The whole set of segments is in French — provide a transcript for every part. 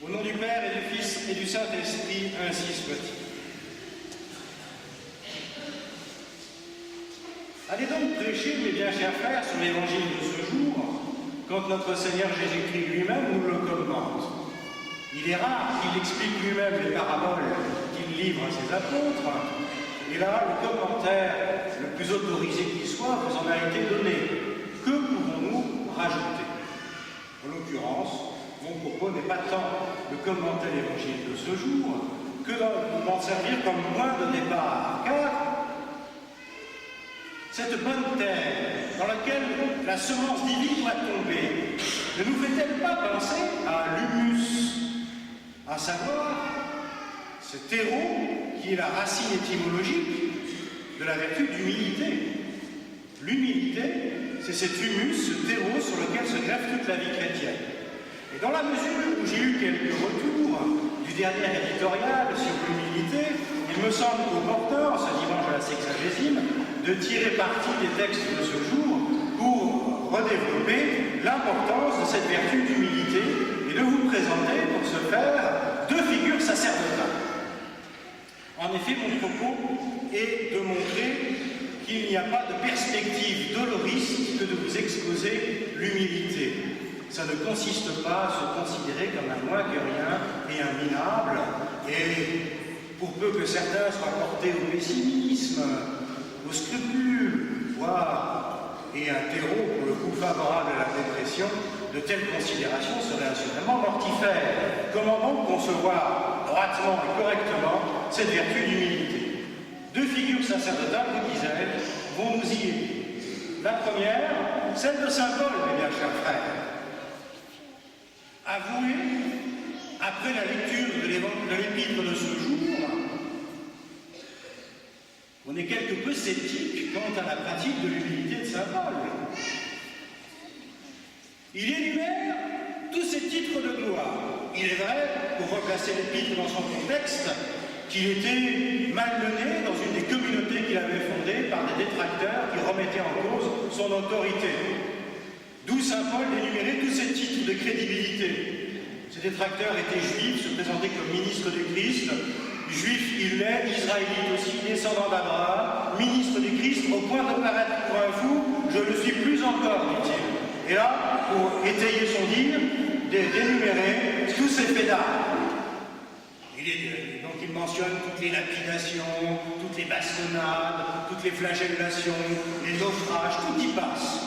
Au nom du Père et du Fils et du Saint-Esprit, ainsi soit-il. Allez donc prêcher, mes bien chers frères, sur l'évangile de ce jour, quand notre Seigneur Jésus-Christ lui-même nous le commente. Il est rare qu'il explique lui-même les paraboles qu'il livre à ses apôtres, et là, le commentaire le plus autorisé qui soit vous en a été donné. Que pouvons-nous rajouter? En l'occurrence, mon propos n'est pas tant de commenter l'évangile de ce jour que d'en servir comme point de départ, car cette bonne terre dans laquelle la semence divine doit tomber ne nous fait-elle pas penser à l'humus, à savoir ce terreau qui est la racine étymologique de la vertu d'humilité. L'humilité, c'est cet humus, ce terreau sur lequel se greffe toute la vie chrétienne. Et dans la mesure où j'ai eu quelques retours du dernier éditorial sur l'humilité, il me semble opportun, ce dimanche à la sexagésime, de tirer parti des textes de ce jour pour redévelopper l'importance de cette vertu d'humilité et de vous présenter, pour ce faire, deux figures sacerdotales. En effet, mon propos est de montrer qu'il n'y a pas de perspective doloriste que de vous exposer l'humilité. Ça ne consiste pas à se considérer comme un moins que rien et un minable, et pour peu que certains soient portés au pessimisme, au scrupule, voire et un terreau pour le coup favorable à la dépression, de telles considérations seraient assurément mortifères. Comment donc concevoir droitement et correctement cette vertu d'humilité? Deux figures sacerdotales, vous disais-je, vont nous y aider. La première, celle de Saint Paul, mes bien chers frères. Avouez, après la lecture de l'épître de ce jour, on est quelque peu sceptique quant à la pratique de l'humilité de Saint Paul. Il énumère tous ces titres de gloire. Il est vrai, pour replacer l'épître dans son contexte, qu'il était malmené dans une des communautés qu'il avait fondées par des détracteurs qui remettaient en cause son autorité. D'où saint Paul d'énumérer tous ces titres de crédibilité. Ces détracteurs étaient juifs, se présentaient comme ministres du Christ. Juif il l'est, israélite aussi, descendant d'Abraham, ministre du Christ, au point de paraître pour un fou, je le suis plus encore, dit-il. Et là, pour étayer son dire, d'énumérer tous ces faits d'armes. Donc il mentionne toutes les lapidations, toutes les bastonnades, toutes les flagellations, les naufrages, tout y passe.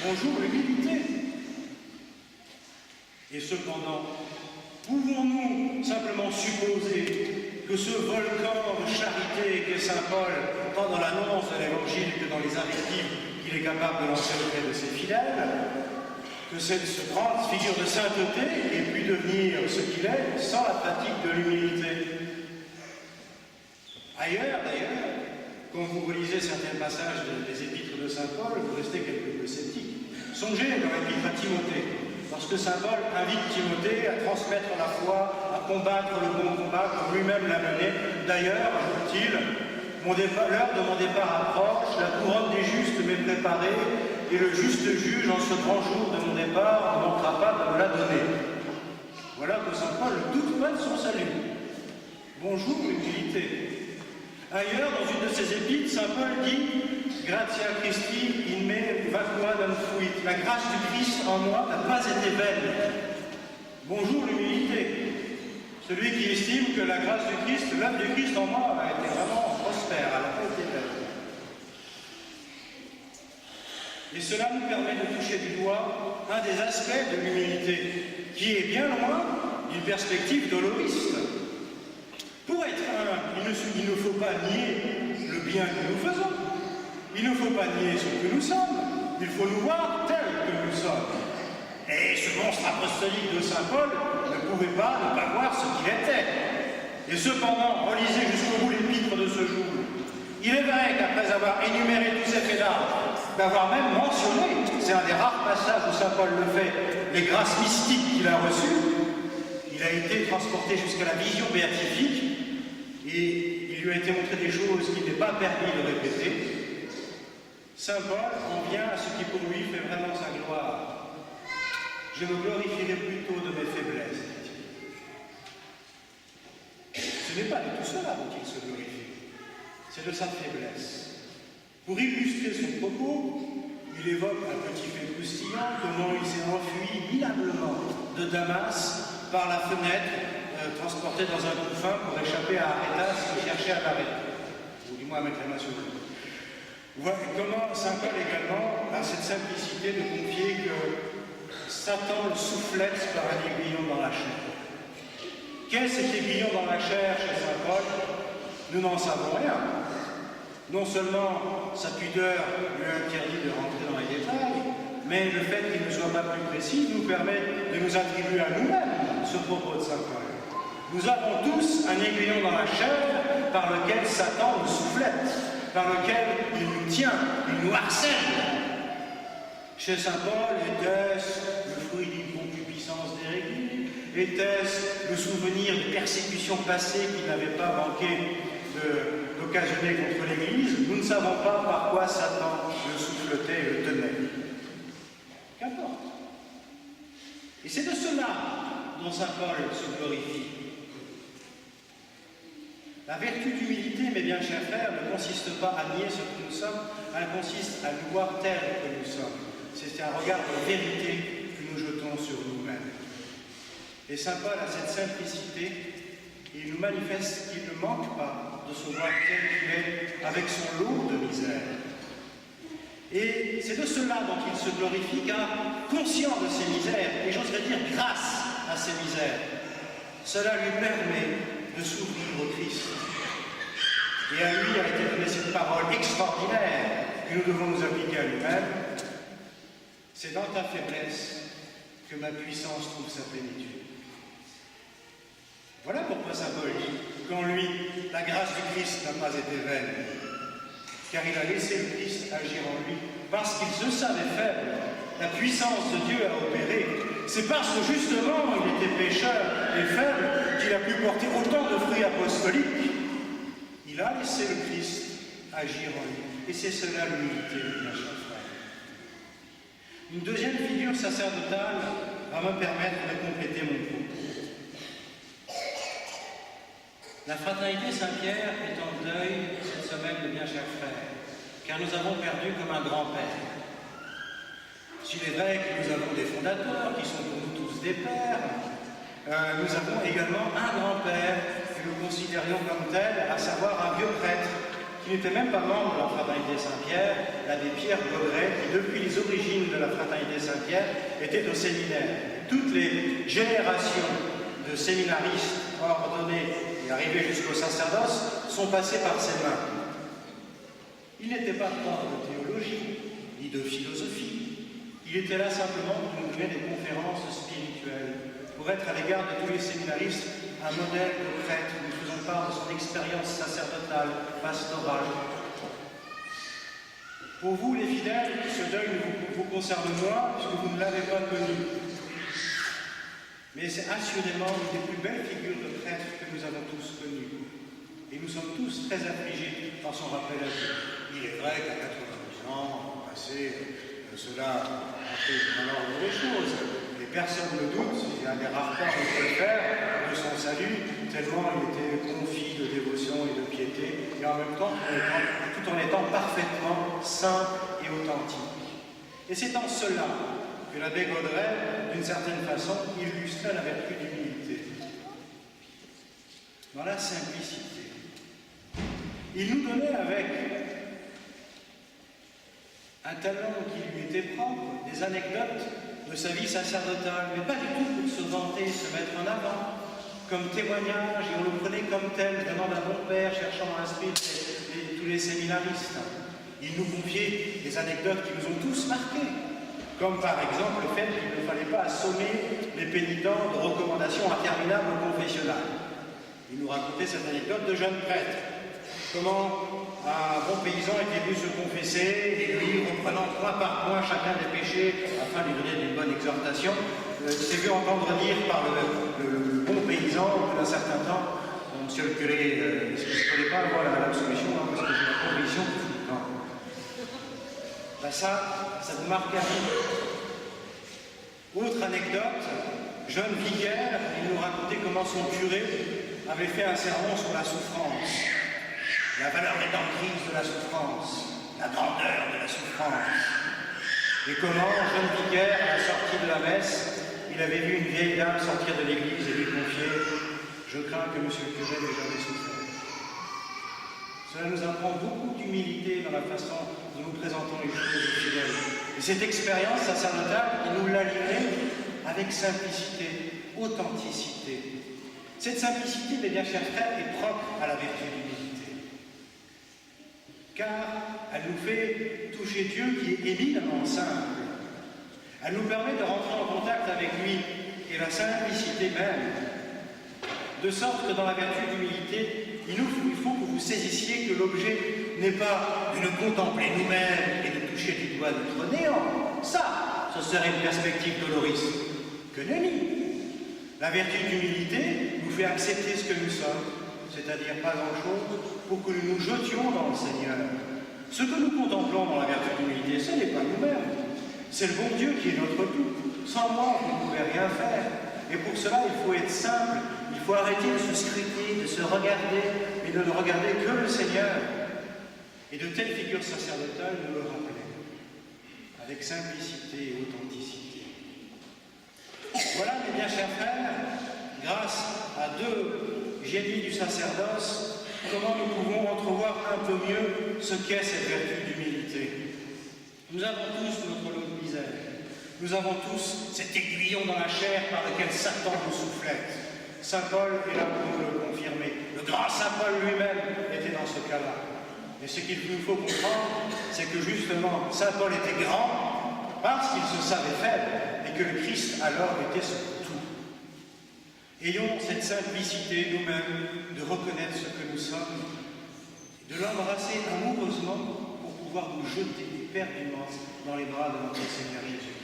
Bonjour l'humilité. Et cependant, pouvons-nous simplement supposer que ce volcan de charité qu'est saint Paul, tant dans l'annonce de l'évangile que dans les invectives qu'il est capable de lancer auprès de ses fidèles, que cette grande figure de sainteté ait pu devenir ce qu'il est sans la pratique de l'humilité? Ailleurs, d'ailleurs, quand vous relisez certains passages des épîtres de saint Paul, vous restez quelque peu sceptique. Songez dans l'épître à Timothée, lorsque saint Paul invite Timothée à transmettre la foi, à combattre le bon combat comme lui-même l'a mené. D'ailleurs, ajoute-t-il, l'heure de mon départ approche, la couronne des justes m'est préparée, et le juste juge, en ce grand jour de mon départ, ne manquera pas de me la donner. Voilà que saint Paul ne doute pas de son salut. Bonjour l'humilité. Ailleurs, dans une de ses épîtres, saint Paul dit « Gratia Christi in me vacua non fuit ». La grâce du Christ en moi n'a pas été vaine. Bonjour l'humilité. Celui qui estime que la grâce du Christ, l'œuvre du Christ en moi a été vraiment prospère, elle n'a pas été vaine. Et cela nous permet de toucher du doigt un des aspects de l'humilité, qui est bien loin d'une perspective doloriste. Pour être humble, il ne faut pas nier le bien que nous faisons. Il ne faut pas nier ce que nous sommes. Il faut nous voir tels que nous sommes. Et ce monstre apostolique de saint Paul ne pouvait pas ne pas voir ce qu'il était. Et cependant, relisez jusqu'au bout l'épître de ce jour. Il est vrai qu'après avoir énuméré tous ces faits d'armes, d'avoir même mentionné, c'est un des rares passages où saint Paul le fait, les grâces mystiques qu'il a reçues, il a été transporté jusqu'à la vision béatifique et il lui a été montré des choses qu'il n'est pas permis de répéter. Saint Paul en vient à ce qui pour lui fait vraiment sa gloire. Je me glorifierai plutôt de mes faiblesses, dit-il. ce n'est pas du tout cela dont il se glorifie, c'est de sa faiblesse. Pour illustrer son propos, il évoque un petit fait croustillant, comment il s'est enfui minablement de Damas par la fenêtre, transporté dans un couffin pour échapper à Arétas qui cherchait à l'arrêter, ou du moins à mettre la main sur lui. Voilà comment saint Paul également a cette simplicité de confier que Satan le soufflette par un aiguillon dans la chair. Qu'est-ce cet aiguillon dans la chair chez saint Paul? Nous n'en savons rien. Non seulement sa pudeur lui interdit de rentrer dans les détails, mais le fait qu'il ne soit pas plus précis nous permet de nous attribuer à nous-mêmes ce propos de saint Paul. Nous avons tous un aiguillon dans la chair par lequel Satan nous soufflette, par lequel il nous tient, il nous harcèle. Chez saint Paul, était-ce le fruit d'une concupiscence déréglée? Était-ce le souvenir de persécutions passées qu'il n'avait pas manqué d'occasionner contre l'Église? Nous ne savons pas par quoi Satan le souffletait et le tenait. Qu'importe. Et c'est de cela dont saint Paul se glorifie. La vertu d'humilité, mes bien chers frères, ne consiste pas à nier ce que nous sommes, elle consiste à nous voir tels que nous sommes. C'est un regard de vérité que nous jetons sur nous-mêmes. Et saint Paul a cette simplicité, et il nous manifeste qu'il ne manque pas de se voir tel qu'il est, avec son lot de misère. Et c'est de cela dont il se glorifie, car conscient de ses misères, et j'oserais dire grâce à ses misères, cela lui permet de s'ouvrir au Christ. Et à lui a été donnée cette parole extraordinaire que nous devons nous appliquer à nous-mêmes. C'est dans ta faiblesse que ma puissance trouve sa plénitude. Voilà pourquoi saint Paul dit qu'en lui, la grâce du Christ n'a pas été vaine, car il a laissé le Christ agir en lui, parce qu'il se savait faible. La puissance de Dieu a opéré. C'est parce que justement il était pécheur et faible qu'il a pu porter autant de fruits apostoliques. Il a laissé le Christ agir en lui. Et c'est cela l'humilité, mes chers frères. Une deuxième figure sacerdotale va me permettre de compléter mon propos. La fraternité Saint-Pierre est en deuil cette semaine, mes bien chers frères, car nous avons perdu comme un grand-père. S'il est vrai que nous avons des fondateurs qui sont pour nous tous des pères, nous avons également un grand-père que nous considérions comme tel, à savoir un vieux prêtre qui n'était même pas membre de la fraternité Saint-Pierre, l'abbé Pierre Baudret, qui depuis les origines de la fraternité Saint-Pierre était au séminaire. Toutes les générations de séminaristes ordonnés et arrivés jusqu'au sacerdoce sont passés par ses mains. Il n'était pas prof de théologie, ni de philosophie. Il était là simplement pour nous donner des conférences spirituelles, pour être à l'égard de tous les séminaristes un modèle de prêtre, nous faisons part de son expérience sacerdotale, pastorale. Pour vous, les fidèles, ce deuil vous concerne moins, puisque vous ne l'avez pas connu. Mais c'est assurément une des plus belles figures de prêtre que nous avons tous connues. Et nous sommes tous très affligés par son rappel à Dieu. Il est vrai qu'à 90 ans, passé, cela a fait dans l'ordre des choses. Et personne ne doute, c'est un des rares cas où on peut le faire, de son salut, tellement il était confit de dévotion et de piété, et en même temps, tout en étant parfaitement saint et authentique. Et c'est en cela que l'abbé Baudret, d'une certaine façon, illustrait la vertu d'humilité. Dans la simplicité. Il nous donnait avec un talent qui lui était propre, des anecdotes de sa vie sacerdotale, mais pas du tout pour se vanter, se mettre en avant, comme témoignage, et on le prenait comme tel, venant d'un bon père, cherchant à instruire tous les séminaristes. Il nous confiait des anecdotes qui nous ont tous marqués, comme par exemple le fait qu'il ne fallait pas assommer les pénitents de recommandations interminables au confessionnal. Il nous racontait cette anecdote de jeune prêtre. Comment un bon paysan était venu se confesser, et lui, reprenant point par point chacun des péchés, afin de lui donner une bonne exhortation, s'est vu entendre dire par le bon paysan, au bout d'un certain temps, monsieur le curé, est-ce que je ne connais pas avoir l'absolution, parce que j'ai la conviction? Non. Ben ça vous marque à vie. Autre anecdote, jeune vicaire, il nous racontait comment son curé avait fait un sermon sur la souffrance, la valeur rédemptrice de la souffrance, la grandeur de la souffrance. Et comment, jeune vicaire, à la sortie de la messe, il avait vu une vieille dame sortir de l'église et lui confier « Je crains que monsieur le curé n'ait jamais souffert ». Cela nous apprend beaucoup d'humilité dans la façon dont nous présentons les choses aux fidèles. Et cette expérience sacerdotale, il nous l'a livrée avec simplicité, authenticité. Cette simplicité, mes bien chers frères, est propre à la vertu d'humilité. Car elle nous fait toucher Dieu qui est éminemment simple. Elle nous permet de rentrer en contact avec lui et la simplicité même. De sorte que dans la vertu d'humilité, il faut que vous saisissiez que l'objet n'est pas de nous contempler nous-mêmes et de toucher du doigt notre néant. Ça, ce serait une perspective doloriste. Que nenni. La vertu d'humilité nous fait accepter ce que nous sommes, c'est-à-dire pas grand-chose, pour que nous nous jetions dans le Seigneur. Ce que nous contemplons dans la vertu d'humilité, ce n'est pas nous-mêmes. C'est le bon Dieu qui est notre tout. Sans moi, vous ne pouvez rien faire. Et pour cela, il faut être simple. Il faut arrêter de se scruter, de se regarder, et de ne regarder que le Seigneur. Et de telles figures sacerdotales nous le rappelaient, avec simplicité et authenticité. Voilà, mes bien chers frères, grâce à deux génies du sacerdoce, comment nous pouvons entrevoir un peu mieux ce qu'est cette vertu d'humilité. Nous avons tous notre lot de misère. Nous avons tous cet aiguillon dans la chair par lequel Satan nous soufflette. Saint Paul est là pour nous le confirmer. Le grand Saint Paul lui-même était dans ce cas-là. Et ce qu'il nous faut comprendre, c'est que justement, Saint Paul était grand parce qu'il se savait faible et que le Christ alors était son tout. Ayons cette simplicité nous-mêmes de reconnaître ce que nous sommes, de l'embrasser amoureusement pour pouvoir nous jeter éperdument dans les bras de notre Seigneur Jésus.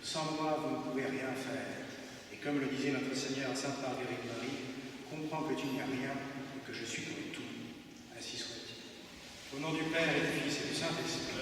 Sans moi, vous ne pouvez rien faire. Et comme le disait notre Seigneur à Sainte Marguerite Marie, comprends que tu n'as rien et que je suis pour tout. Ainsi soit-il. Au nom du Père et du Fils et du Saint-Esprit.